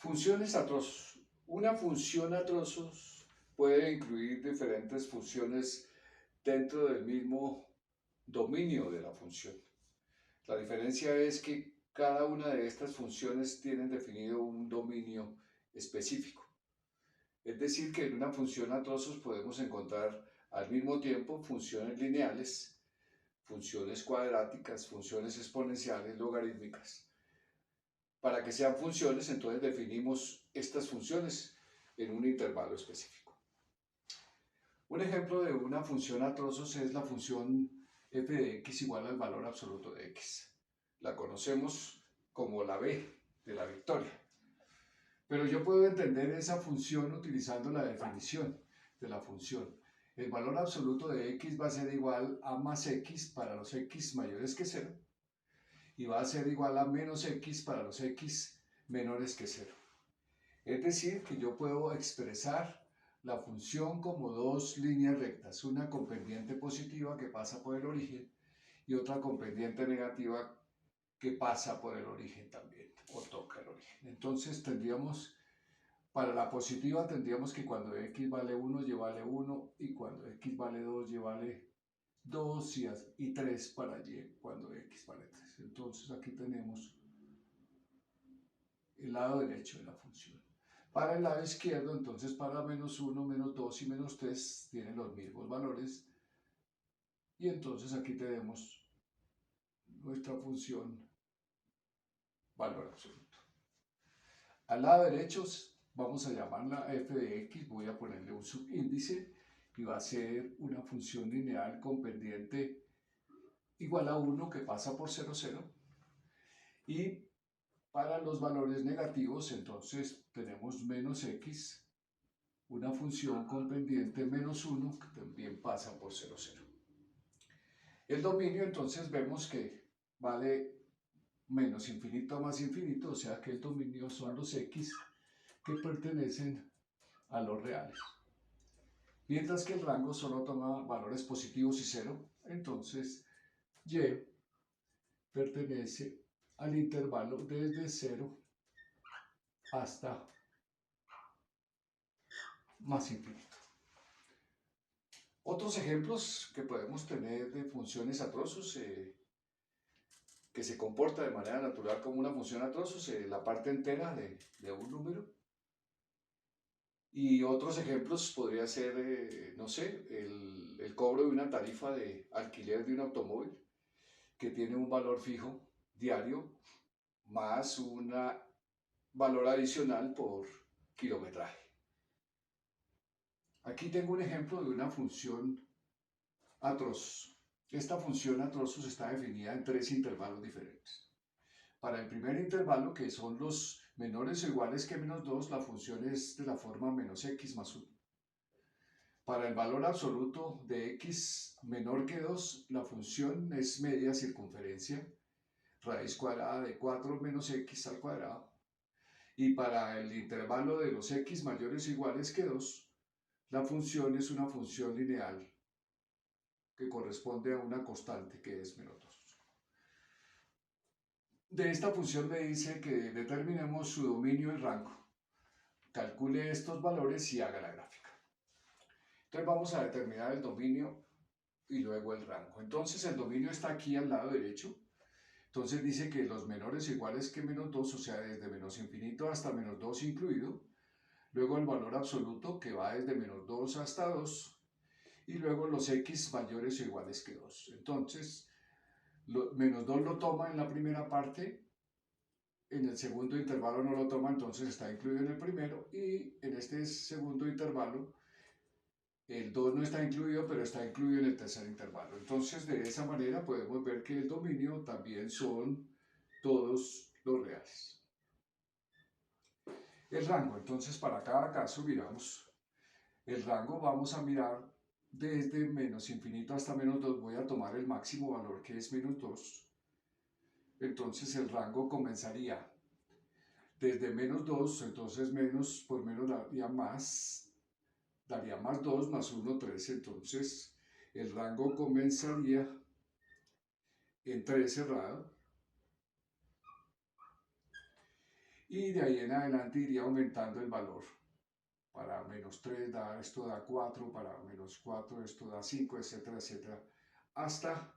Funciones a trozos. Una función a trozos puede incluir diferentes funciones dentro del mismo dominio de la función. La diferencia es que cada una de estas funciones tiene definido un dominio específico. Es decir, que en una función a trozos podemos encontrar al mismo tiempo funciones lineales, funciones cuadráticas, funciones exponenciales, logarítmicas. Para que sean funciones, entonces definimos estas funciones en un intervalo específico. Un ejemplo de una función a trozos es la función f de x igual al valor absoluto de x. La conocemos como la b de la victoria. Pero yo puedo entender esa función utilizando la definición de la función. El valor absoluto de x va a ser igual a más x para los x mayores que 0 y va a ser igual a menos x para los x menores que 0. Es decir, que yo puedo expresar la función como dos líneas rectas, una con pendiente positiva que pasa por el origen y otra con pendiente negativa que pasa por el origen también, o toca el origen. Entonces tendríamos, para la positiva tendríamos que cuando x vale 1, y vale 1, y cuando x vale 2, y vale 2, y 3 para y cuando x vale 3. Entonces aquí tenemos el lado derecho de la función. Para el lado izquierdo, entonces para menos 1, menos 2 y menos 3 tienen los mismos valores. Y entonces aquí tenemos nuestra función valor absoluto. Al lado derecho vamos a llamarla f de x, voy a ponerle un subíndice y va a ser una función lineal con pendiente igual a 1 que pasa por 0, 0. Y para los valores negativos, entonces tenemos menos x, una función con pendiente menos 1 que también pasa por 0, 0. El dominio entonces vemos que vale menos infinito a más infinito, o sea que el dominio son los x que pertenecen a los reales. Mientras que el rango solo toma valores positivos y 0, entonces y pertenece al intervalo desde 0 hasta más infinito. Otros ejemplos que podemos tener de funciones a trozos que se comporta de manera natural como una función a trozos, la parte entera de un número. Y otros ejemplos podría ser, no sé, el cobro de una tarifa de alquiler de un automóvil que tiene un valor fijo diario más un valor adicional por kilometraje. Aquí tengo un ejemplo de una función a trozos. Esta función a trozos está definida en tres intervalos diferentes. Para el primer intervalo, que son los menores o iguales que menos 2, la función es de la forma menos x más 1. Para el valor absoluto de x menor que 2, la función es media circunferencia, raíz cuadrada de 4 menos x al cuadrado. Y para el intervalo de los x mayores o iguales que 2, la función es una función lineal que corresponde a una constante que es menos 2. De esta función me dice que determinemos su dominio y rango. Calcule estos valores y haga la gráfica. Entonces vamos a determinar el dominio y luego el rango. Entonces el dominio está aquí al lado derecho. Entonces dice que los menores o iguales que menos 2, o sea, desde menos infinito hasta menos 2 incluido. Luego el valor absoluto, que va desde menos 2 hasta 2. Y luego los x mayores o iguales que 2. Entonces, menos 2 lo toma en la primera parte, en el segundo intervalo no lo toma, entonces está incluido en el primero, y en este segundo intervalo el 2 no está incluido, pero está incluido en el tercer intervalo. Entonces, de esa manera podemos ver que el dominio también son todos los reales. El rango, entonces para cada caso miramos. El rango vamos a mirar desde menos infinito hasta menos 2, voy a tomar el máximo valor que es menos 2. Entonces el rango comenzaría desde menos 2, entonces menos por menos daría más 2 más 1, 3. Entonces el rango comenzaría en 3 cerrado. Y de ahí en adelante iría aumentando el valor. Para menos 3 esto da 4, para menos 4 esto da 5, etcétera, etcétera, hasta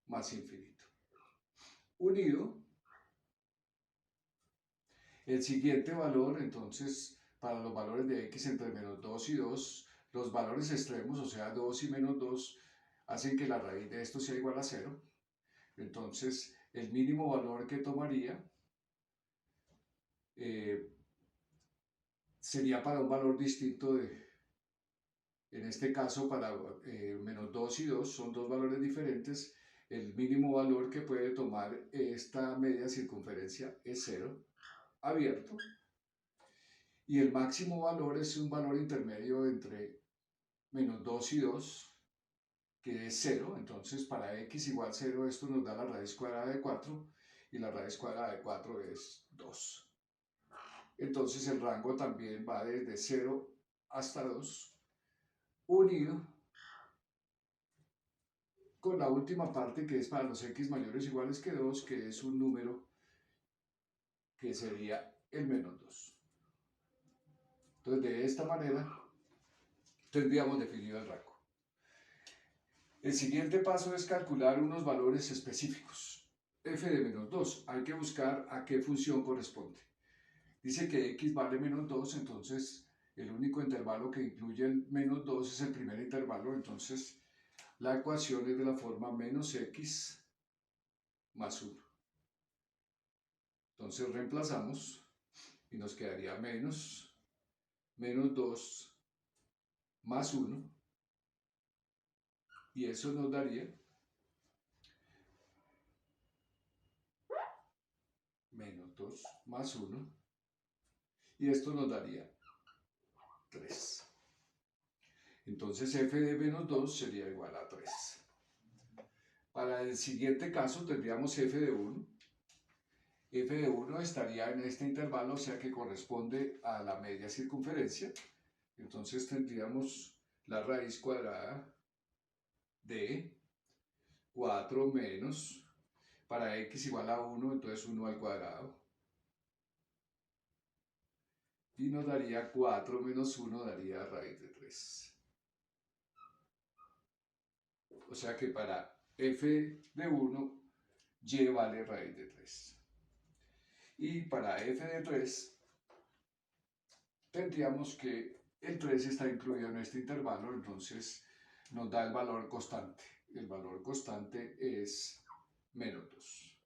más infinito. Unido, el siguiente valor, entonces, para los valores de x entre menos 2 y 2, los valores extremos, o sea, 2 y menos 2, hacen que la raíz de esto sea igual a 0. Entonces, el mínimo valor que tomaría sería para un valor distinto en este caso, para menos 2 y 2, son dos valores diferentes. El mínimo valor que puede tomar esta media circunferencia es 0, abierto. Y el máximo valor es un valor intermedio entre menos 2 y 2, que es 0. Entonces, para x igual 0, esto nos da la raíz cuadrada de 4, y la raíz cuadrada de 4 es 2. Entonces, el rango también va desde 0 hasta 2, unido con la última parte, que es para los x mayores o iguales que 2, que es un número que sería el menos 2. Entonces, de esta manera tendríamos definido el rango. El siguiente paso es calcular unos valores específicos. F de menos 2. Hay que buscar a qué función corresponde. Dice que x vale menos 2, entonces el único intervalo que incluye el menos 2 es el primer intervalo. Entonces la ecuación es de la forma menos x más 1. Entonces reemplazamos y nos quedaría menos 2 más 1. Y eso nos daría menos 2 más 1. Y esto nos daría 3. Entonces f de menos 2 sería igual a 3. Para el siguiente caso tendríamos f de 1. F de 1 estaría en este intervalo, o sea que corresponde a la media circunferencia. Entonces tendríamos la raíz cuadrada de 4 menos, para x igual a 1, entonces 1 al cuadrado. Y nos daría 4 menos 1 daría raíz de 3. O sea que para f de 1, y vale raíz de 3. Y para f de 3, tendríamos que el 3 está incluido en este intervalo, entonces nos da el valor constante. El valor constante es menos 2.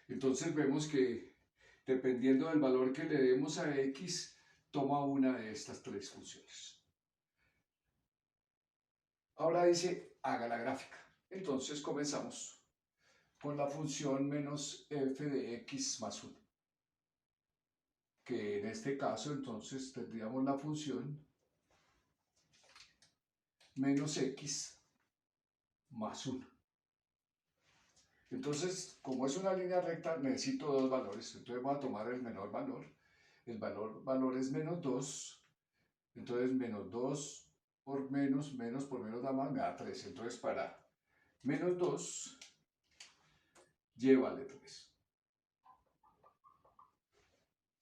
Entonces vemos que dependiendo del valor que le demos a x, toma una de estas tres funciones. Ahora dice, haga la gráfica. Entonces comenzamos con la función menos f de x más 1. Que en este caso entonces tendríamos la función menos x más 1. Entonces, como es una línea recta, necesito dos valores. Entonces voy a tomar el menor valor. El valor es menos 2. Entonces, menos 2 por menos por menos da más, me da 3. Entonces, para menos 2, y vale 3.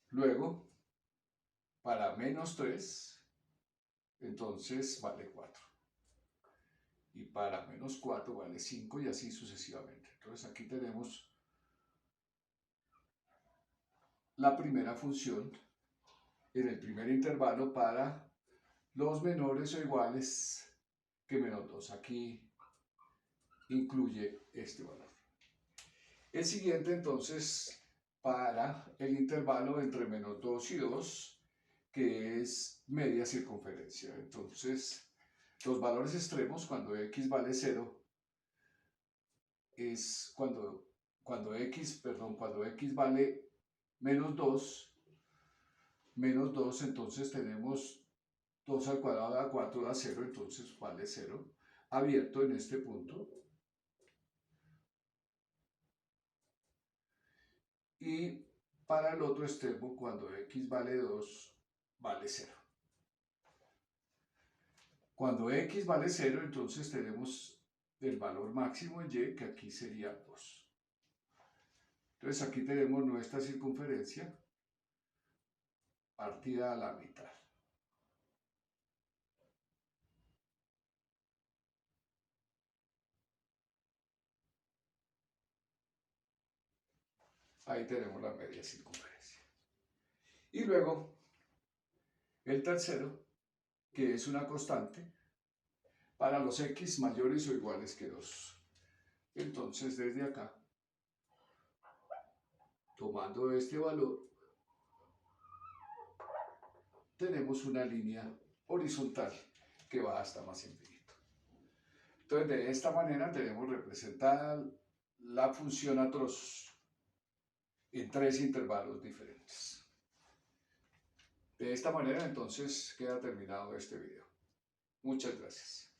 Luego, para menos 3, entonces vale 4. Y para menos 4 vale 5 y así sucesivamente. Entonces, aquí tenemos la primera función en el primer intervalo para los menores o iguales que menos 2. Aquí incluye este valor. El siguiente entonces para el intervalo entre menos 2 y 2, que es media circunferencia. Entonces los valores extremos, cuando x vale 0, es cuando x vale menos 2, entonces tenemos 2 al cuadrado da 4, da 0, entonces vale 0, abierto en este punto. Y para el otro extremo, cuando x vale 2, vale 0. Cuando x vale 0, entonces tenemos el valor máximo en y, que aquí sería 2. Entonces aquí tenemos nuestra circunferencia partida a la mitad. Ahí tenemos la media circunferencia. Y luego, el tercero, que es una constante, para los x mayores o iguales que 2. Entonces, desde acá, tomando este valor, tenemos una línea horizontal que va hasta más infinito. Entonces, de esta manera tenemos representada la función a trozos en 3 intervalos diferentes. De esta manera, entonces, queda terminado este video. Muchas gracias.